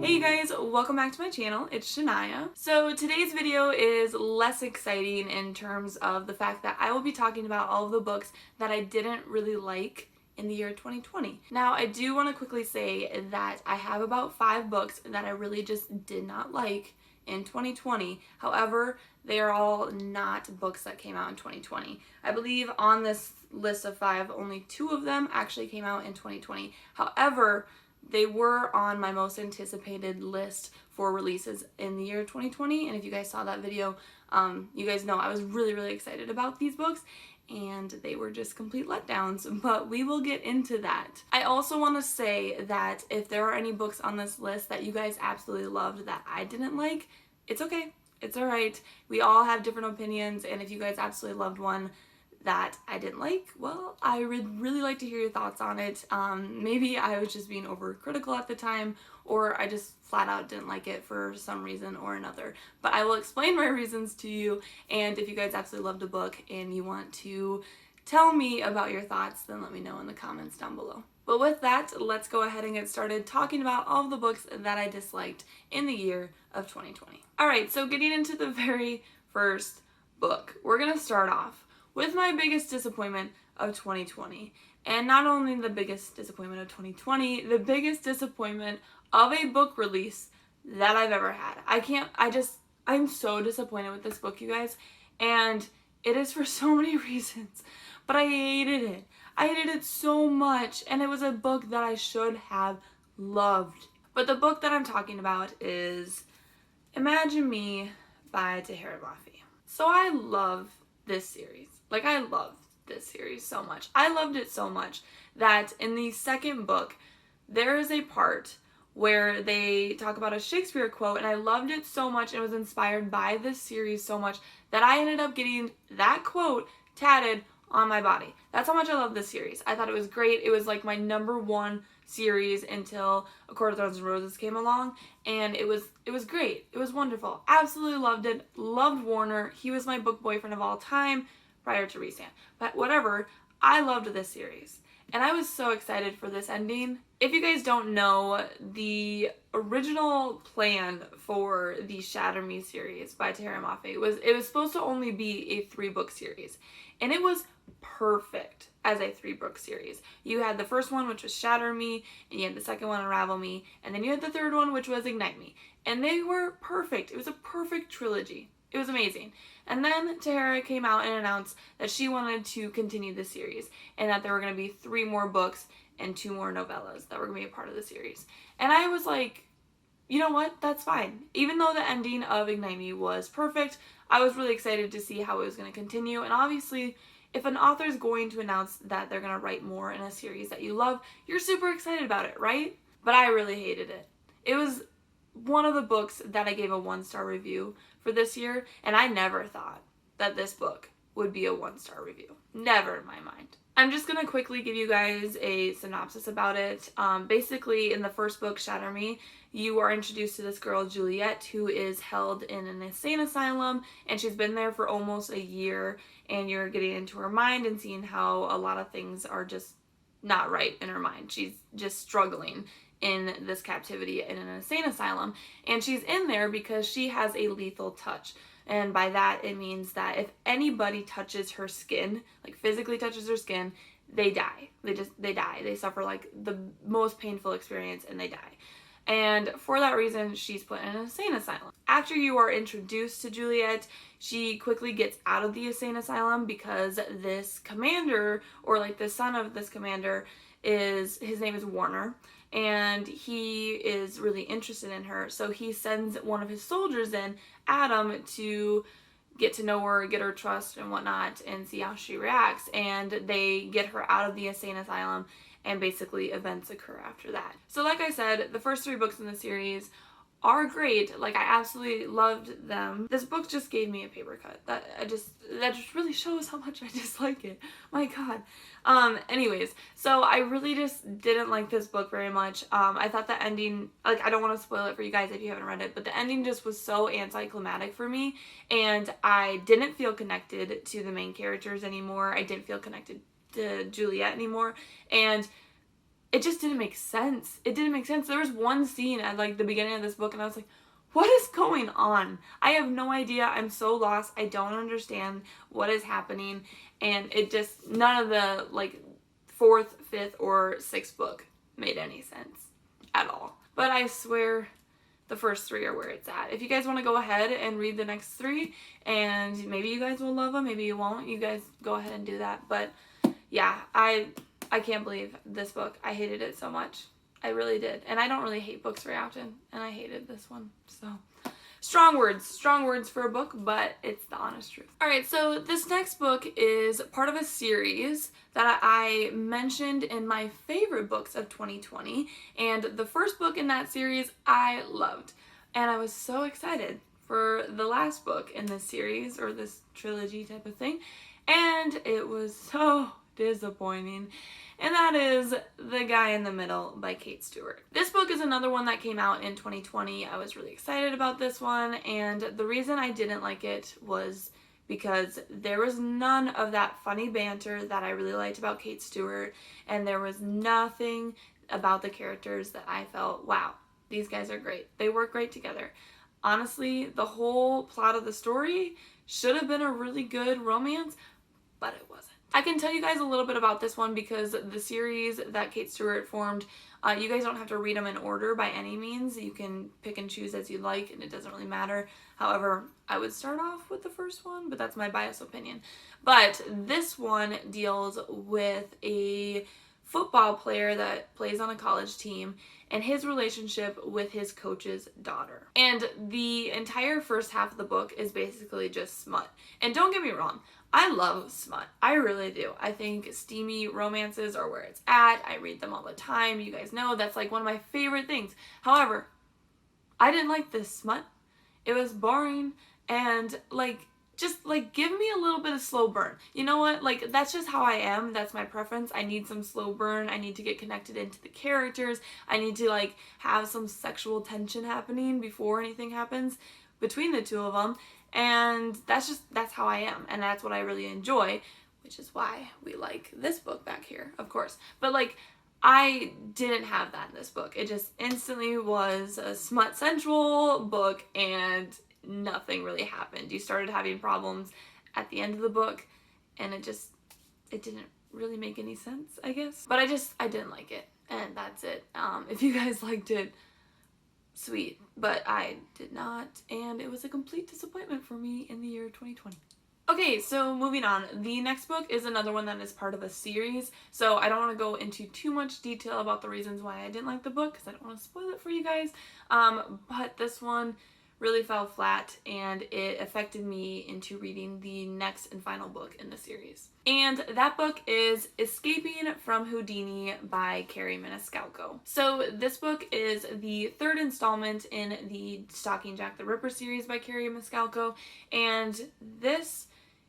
Hey you guys, welcome back to my channel. It's Shania. So today's video is less exciting in terms of the fact that I will be talking about all of the books that I didn't really like in the year 2020. Now I do want to quickly say that I have about 5 books that I really just did not like in 2020. However, they are all not books that came out in 2020. I believe on this list of 5, only 2 of them actually came out in 2020. However, they were on my most anticipated list for releases in the year 2020, and if you guys saw that video, you guys know I was really excited about these books, and they were just complete letdowns, but we will get into that. I also want to say that if there are any books on this list that you guys absolutely loved that I didn't like, it's okay. It's alright. We all have different opinions, and if you guys absolutely loved one that I didn't like, well, I would really like to hear your thoughts on it. Maybe I was just being overcritical at the time, or I just flat out didn't like it for some reason or another. But I will explain my reasons to you, and if you guys absolutely loved a book and you want to tell me about your thoughts, then let me know in the comments down below. But with that, let's go ahead and get started talking about all of the books that I disliked in the year of 2020. Alright, so getting into the very first book, we're gonna start off with my biggest disappointment of 2020. And not only the biggest disappointment of 2020, the biggest disappointment of a book release that I've ever had. I'm so disappointed with this book, you guys. And it is for so many reasons. But I hated it. I hated it so much. And it was a book that I should have loved. But the book that I'm talking about is Imagine Me by Tahira Mafi. So I love this series. Like, I loved this series so much. I loved it so much that in the second book, there is a part where they talk about a Shakespeare quote, and I loved it so much and was inspired by this series so much that I ended up getting that quote tatted on my body. That's how much I love this series. I thought it was great. It was like my #1 series until A Court of Thorns and Roses came along, and it was great. It was wonderful. Absolutely loved it. Loved Warner. He was my book boyfriend of all time prior to Resand. But whatever, I loved this series. And I was so excited for this ending. If you guys don't know, the original plan for the Shatter Me series by Tahira Mafi was supposed to only be a 3-book series. And it was perfect as a 3-book series. You had the first one, which was Shatter Me, and you had the second one, Unravel Me, and then you had the third one, which was Ignite Me. And they were perfect. It was a perfect trilogy. It was amazing. And then Tahira came out and announced that she wanted to continue the series and that there were going to be 3 more books and 2 more novellas that were going to be a part of the series. And I was like, you know what? That's fine. Even though the ending of Ignite Me was perfect, I was really excited to see how it was going to continue. And obviously, if an author is going to announce that they're going to write more in a series that you love, you're super excited about it, right? But I really hated it. It was one of the books that I gave a 1-star review for this year, and I never thought that this book would be a 1-star review. Never in my mind. I'm just gonna quickly give you guys a synopsis about it. Basically, in the first book, Shatter Me, you are introduced to this girl, Juliet, who is held in an insane asylum, and she's been there for almost a year, and you're getting into her mind and seeing how a lot of things are just not right in her mind. She's just struggling in this captivity in an insane asylum, and she's in there because she has a lethal touch. And by that, it means that if anybody touches her skin, like physically touches her skin, they die. They die. They suffer like the most painful experience and they die. And for that reason, she's put in an insane asylum. After you are introduced to Juliet, she quickly gets out of the insane asylum because this commander, or like the son of this commander, his name is Warner, and he is really interested in her. So he sends one of his soldiers in, Adam, to get to know her, get her trust and whatnot, and see how she reacts. And they get her out of the insane asylum, and basically events occur after that. So like I said, the first 3 books in the series are great. Like, I absolutely loved them. This book just gave me a paper cut. That just really shows how much I dislike it. My god. Anyways, so I really just didn't like this book very much. I thought the ending, like, I don't want to spoil it for you guys if you haven't read it, but the ending just was so anticlimactic for me, and I didn't feel connected to the main characters anymore. I didn't feel connected to Juliet anymore, and it just didn't make sense. It didn't make sense. There was one scene at like the beginning of this book and I was like, what is going on? I have no idea. I'm so lost. I don't understand what is happening. And it just, none of the like 4th, 5th, or 6th book made any sense at all. But I swear the first 3 are where it's at. If you guys want to go ahead and read the next 3, and maybe you guys will love them, maybe you won't, you guys go ahead and do that. But yeah, I can't believe this book. I hated it so much. I really did. And I don't really hate books very often, and I hated this one. So strong words for a book, but it's the honest truth. Alright, so this next book is part of a series that I mentioned in my favorite books of 2020, and the first book in that series I loved. And I was so excited for the last book in this series, or this trilogy type of thing, and it was so disappointing. And that is The Guy in the Middle by Kate Stewart. This book is another one that came out in 2020. I was really excited about this one, and the reason I didn't like it was because there was none of that funny banter that I really liked about Kate Stewart, and there was nothing about the characters that I felt, wow, these guys are great. They work great together. Honestly, the whole plot of the story should have been a really good romance, but it wasn't. I can tell you guys a little bit about this one because the series that Kate Stewart formed, you guys don't have to read them in order by any means. You can pick and choose as you like, and it doesn't really matter. However, I would start off with the first one, but that's my biased opinion. But this one deals with a football player that plays on a college team and his relationship with his coach's daughter. And the entire first half of the book is basically just smut. And don't get me wrong, I love smut. I really do. I think steamy romances are where it's at. I read them all the time. You guys know that's like one of my favorite things. However, I didn't like this smut. It was boring and just give me a little bit of slow burn. You know what? Like, that's just how I am. That's my preference. I need some slow burn. I need to get connected into the characters. I need to have some sexual tension happening before anything happens between the two of them. And that's how I am, and that's what I really enjoy, which is why we like this book back here, of course. But I didn't have that in this book. It just instantly was a smut sensual book, and nothing really happened. You started having problems at the end of the book, and it didn't really make any sense, I guess. But I didn't like it, and that's it. If you guys liked it, sweet, but I did not, and it was a complete disappointment for me in the year 2020. Okay, so moving on. The next book is another one that is part of a series, so I don't want to go into too much detail about the reasons why I didn't like the book, because I don't want to spoil it for you guys, but this one really fell flat, and it affected me into reading the next and final book in the series. And that book is Escaping from Houdini by Carrie Maniscalco. So this book is the 3rd installment in the Stalking Jack the Ripper series by Carrie Maniscalco, and this,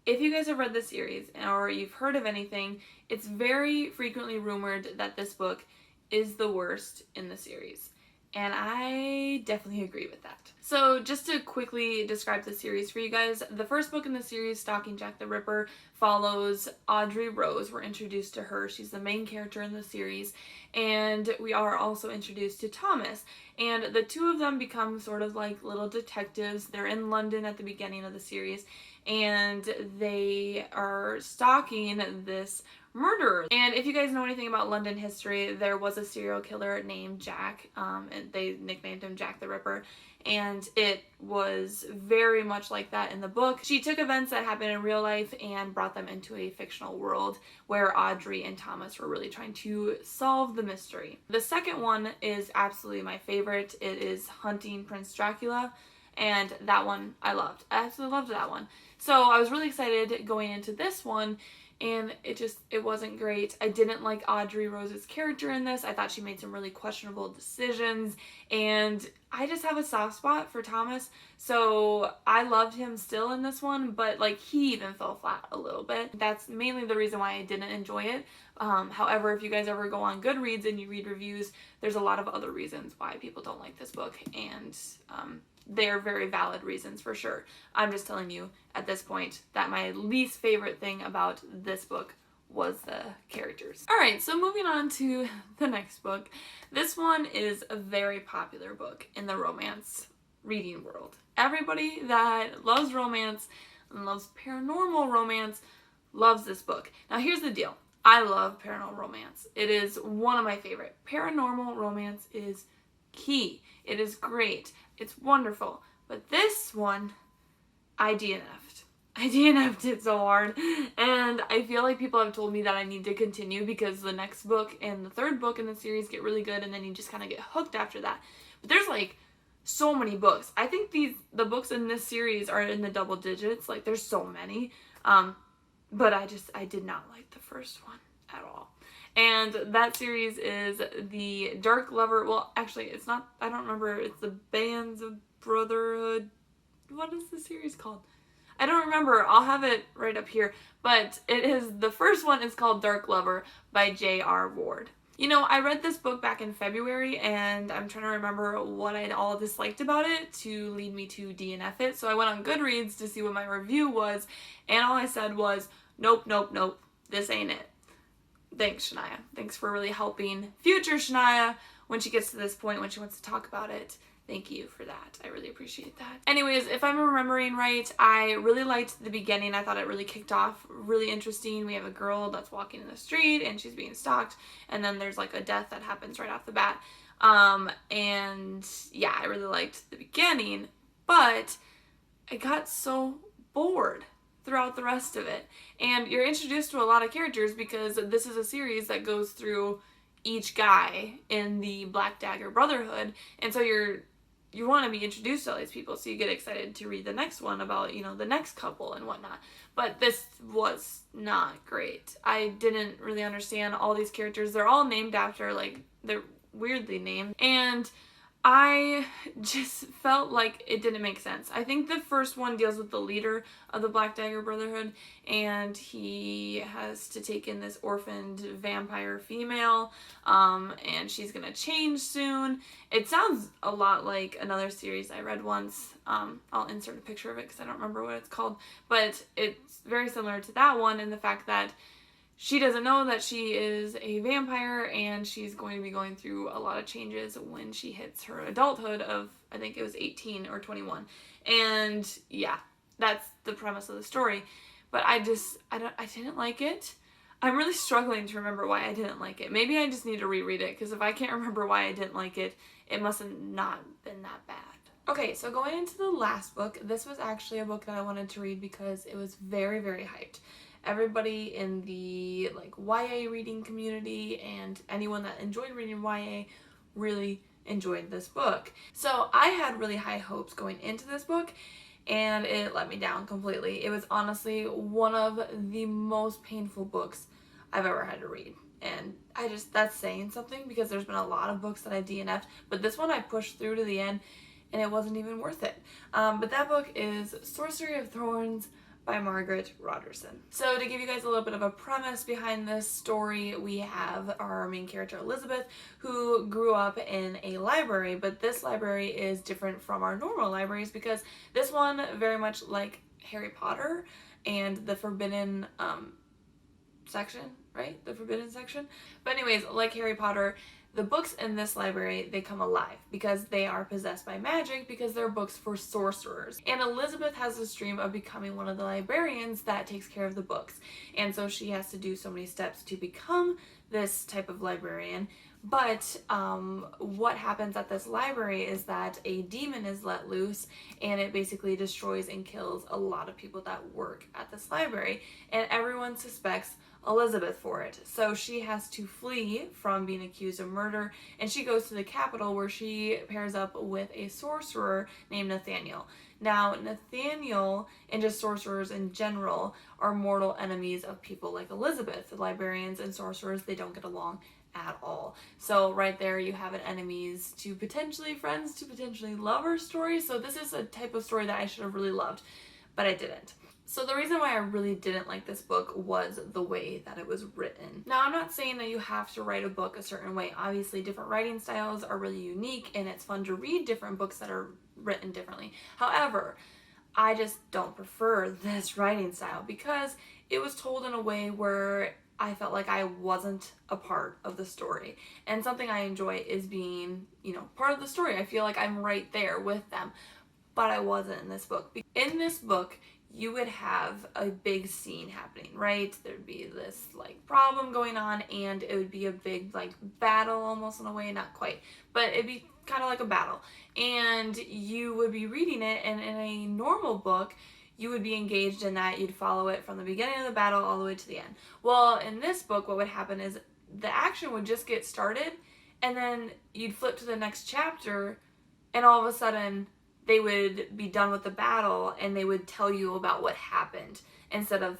if you guys have read the series or you've heard of anything, it's very frequently rumored that this book is the worst in the series. And I definitely agree with that. So just to quickly describe the series for you guys, the first book in the series, Stalking Jack the Ripper, follows Audrey Rose. We're introduced to her. She's the main character in the series. And we are also introduced to Thomas. And the two of them become sort of like little detectives. They're in London at the beginning of the series, and they are stalking this murderer. And if you guys know anything about London history, there was a serial killer named Jack, and they nicknamed him Jack the Ripper, and it was very much like that in the book. She took events that happened in real life and brought them into a fictional world where Audrey and Thomas were really trying to solve the mystery. The second one is absolutely my favorite. It is Hunting Prince Dracula, and that one I loved. I absolutely loved that one. So I was really excited going into this one, and it wasn't great. I didn't like Audrey Rose's character in this. I thought she made some really questionable decisions, and I just have a soft spot for Thomas, so I loved him still in this one, but he even fell flat a little bit. That's mainly the reason why I didn't enjoy it. However, if you guys ever go on Goodreads and you read reviews, there's a lot of other reasons why people don't like this book, and they're very valid reasons for sure. I'm just telling you at this point that my least favorite thing about this book was the characters. Alright, so moving on to the next book. This one is a very popular book in the romance reading world. Everybody that loves romance and loves paranormal romance loves this book. Now here's the deal. I love paranormal romance. It is one of my favorite. Paranormal romance is key. It is great. It's wonderful. But this one, I DNF'd. I DNF'd it so hard. And I feel like people have told me that I need to continue because the next book and the third book in the series get really good and then you just kind of get hooked after that. But there's like so many books. I think the books in this series are in the double digits. Like there's so many. But I did not like the first one at all. And that series is the Dark Lover. Well, actually, it's not. I don't remember. It's the Bands of Brotherhood. What is the series called? I don't remember. I'll have it right up here. But it is, the first one is called Dark Lover by J.R. Ward. You know, I read this book back in February, and I'm trying to remember what I all disliked about it to lead me to DNF it. So I went on Goodreads to see what my review was, and all I said was, nope, nope, nope, this ain't it. Thanks, Shania. Thanks for really helping future Shania when she gets to this point, when she wants to talk about it. Thank you for that. I really appreciate that. Anyways, if I'm remembering right, I really liked the beginning. I thought it really kicked off really interesting. We have a girl that's walking in the street and she's being stalked, and then there's like a death that happens right off the bat. And yeah, I really liked the beginning, but I got so bored throughout the rest of it. And you're introduced to a lot of characters because this is a series that goes through each guy in the Black Dagger Brotherhood, and so you want to be introduced to all these people, so you get excited to read the next one about, you know, the next couple and whatnot. But this was not great. I didn't really understand all these characters. They're all named after, like, they're weirdly named, and I just felt like it didn't make sense. I think the first one deals with the leader of the Black Dagger Brotherhood, and he has to take in this orphaned vampire female, and she's gonna change soon. It sounds a lot like another series I read once. I'll insert a picture of it because I don't remember what it's called, but it's very similar to that one in the fact that she doesn't know that she is a vampire, and she's going to be going through a lot of changes when she hits her adulthood of, I think it was 18 or 21. And yeah, that's the premise of the story. But I didn't like it. I'm really struggling to remember why I didn't like it. Maybe I just need to reread it, because if I can't remember why I didn't like it, it must have not been that bad. Okay, so going into the last book, this was actually a book that I wanted to read because it was very, very hyped. Everybody in the like YA reading community and anyone that enjoyed reading YA really enjoyed this book. So I had really high hopes going into this book, and it let me down completely. It was honestly one of the most painful books I've ever had to read. And that's saying something, because there's been a lot of books that I DNF'd, but this one I pushed through to the end and it wasn't even worth it. But that book is Sorcery of Thorns by Margaret Rogerson. So to give you guys a little bit of a premise behind this story, we have our main character Elizabeth, who grew up in a library, but this library is different from our normal libraries because this one, very much like Harry Potter and the Forbidden section, right? The Forbidden section. But anyways, like Harry Potter, the books in this library, they come alive because they are possessed by magic, because they're books for sorcerers. And Elizabeth has this dream of becoming one of the librarians that takes care of the books. And so she has to do so many steps to become this type of librarian. But what happens at this library is that a demon is let loose, and it basically destroys and kills a lot of people that work at this library. And everyone suspects Elizabeth for it. So she has to flee from being accused of murder, and she goes to the capital where she pairs up with a sorcerer named Nathaniel. Now, Nathaniel and just sorcerers in general are mortal enemies of people like Elizabeth. The librarians and sorcerers, they don't get along at all. So right there you have an enemies to potentially friends to potentially lover story. So this is a type of story that I should have really loved, but I didn't. So the reason why I really didn't like this book was the way that it was written. Now, I'm not saying that you have to write a book a certain way. Obviously, different writing styles are really unique, and it's fun to read different books that are written differently. However, I just don't prefer this writing style because it was told in a way where I felt like I wasn't a part of the story. And something I enjoy is being, part of the story. I feel like I'm right there with them. But I wasn't in this book. In this book, you would have a big scene happening, right? There'd be this like problem going on, and it would be a big like battle almost in a way, not quite, but it'd be kind of like a battle. And you would be reading it, and in a normal book, you would be engaged in that. You'd follow it from the beginning of the battle all the way to the end. Well, in this book, what would happen is the action would just get started, and then you'd flip to the next chapter, and all of a sudden they would be done with the battle, and they would tell you about what happened instead of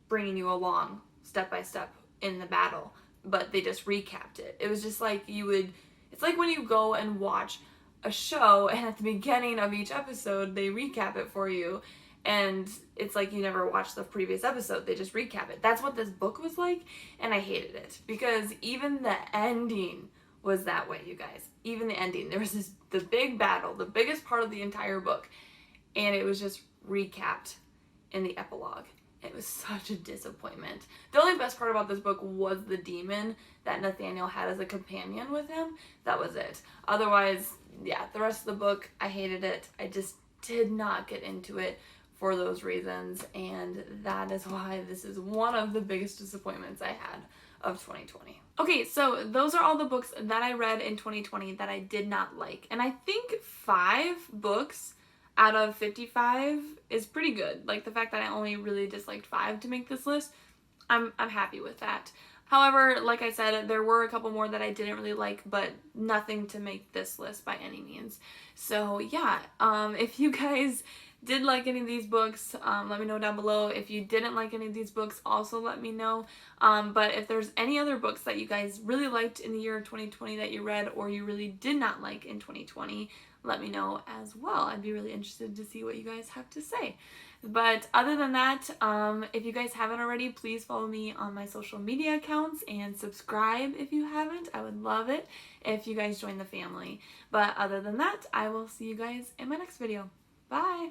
bringing you along step by step in the battle, but they just recapped it. It was just like it's like when you go and watch a show, and at the beginning of each episode they recap it for you, and it's like you never watched the previous episode, they just recap it. That's what this book was like, and I hated it because even the ending was that way, you guys. Even the ending, there was the big battle, the biggest part of the entire book, and it was just recapped in the epilogue. It was such a disappointment. The only best part about this book was the demon that Nathaniel had as a companion with him. That was it. Otherwise, yeah, the rest of the book, I hated it. I just did not get into it for those reasons, and that is why this is one of the biggest disappointments I had of 2020. Okay, so those are all the books that I read in 2020 that I did not like. And I think 5 books out of 55 is pretty good. Like, the fact that I only really disliked 5 to make this list, I'm happy with that. However, like I said, there were a couple more that I didn't really like, but nothing to make this list by any means. So yeah, if you guys did like any of these books, let me know down below. If you didn't like any of these books, also let me know. But if there's any other books that you guys really liked in the year of 2020 that you read, or you really did not like in 2020, let me know as well. I'd be really interested to see what you guys have to say. But other than that, if you guys haven't already, please follow me on my social media accounts and subscribe if you haven't. I would love it if you guys join the family. But other than that, I will see you guys in my next video. Bye!